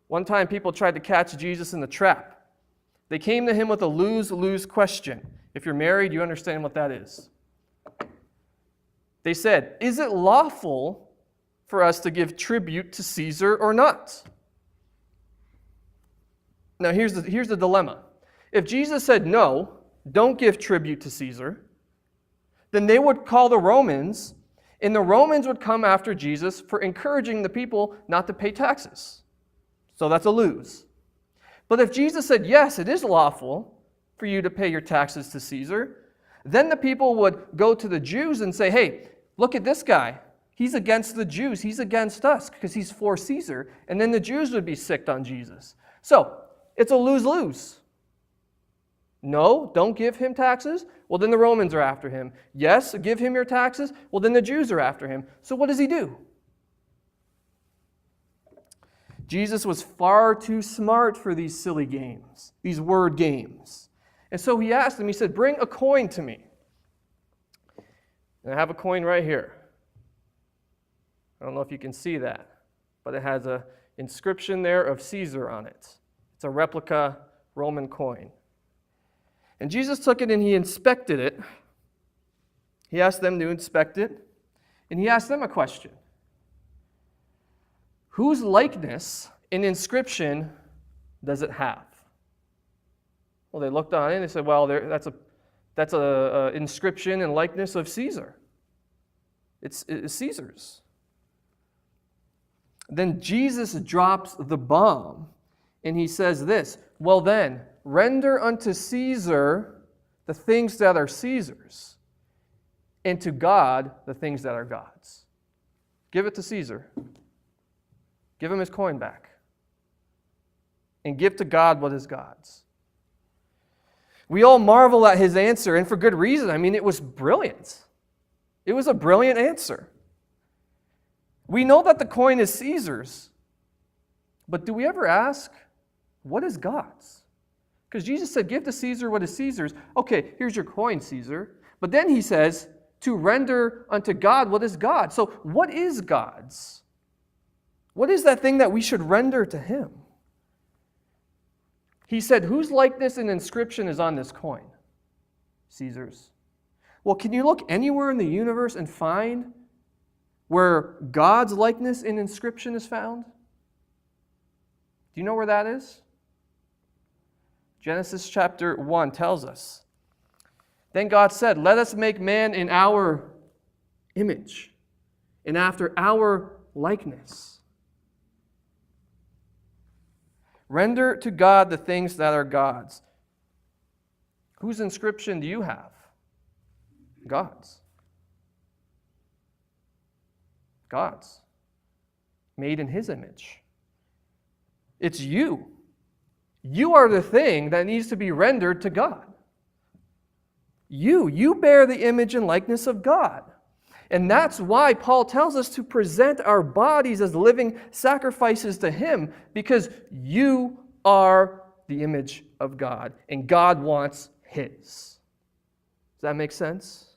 One time people tried to catch Jesus in the trap. They came to him with a lose-lose question. If you're married, you understand what that is. They said, is it lawful for us to give tribute to Caesar or not? Now here's the dilemma. If Jesus said no, don't give tribute to Caesar, then they would call the Romans, and the Romans would come after Jesus for encouraging the people not to pay taxes. So that's a lose. But if Jesus said, yes, it is lawful for you to pay your taxes to Caesar, then the people would go to the Jews and say, hey, look at this guy. He's against the Jews. He's against us because he's for Caesar. And then the Jews would be sicked on Jesus. So it's a lose-lose. No, don't give him taxes. Well, then the Romans are after him. Yes, give him your taxes. Well, then the Jews are after him. So what does he do? Jesus was far too smart for these silly games, these word games. And so he asked them, he said, bring a coin to me. And I have a coin right here. I don't know if you can see that, but it has an inscription there of Caesar on it. It's a replica Roman coin. And Jesus took it and he inspected it. He asked them to inspect it, and he asked them a question. Whose likeness and inscription does it have? Well, they looked on it and they said, well, that's a inscription and likeness of Caesar. It's Caesar's. Then Jesus drops the bomb and he says this, well then, render unto Caesar the things that are Caesar's, and to God the things that are God's. Give it to Caesar. Give him his coin back. And give to God what is God's. We all marvel at his answer, and for good reason. I mean, it was brilliant. It was a brilliant answer. We know that the coin is Caesar's, but do we ever ask, what is God's? Because Jesus said, give to Caesar what is Caesar's. Okay, here's your coin, Caesar. But then he says, to render unto God what is God. So what is God's? What is that thing that we should render to him? He said, whose likeness and inscription is on this coin? Caesar's. Well, can you look anywhere in the universe and find where God's likeness and inscription is found? Do you know where that is? Genesis chapter 1 tells us. Then God said, let us make man in our image and after our likeness. Render to God the things that are God's. Whose inscription do you have? God's. God's. Made in his image. It's you. You are the thing that needs to be rendered to God. You bear the image and likeness of God. And that's why Paul tells us to present our bodies as living sacrifices to him, because you are the image of God, and God wants his. Does that make sense?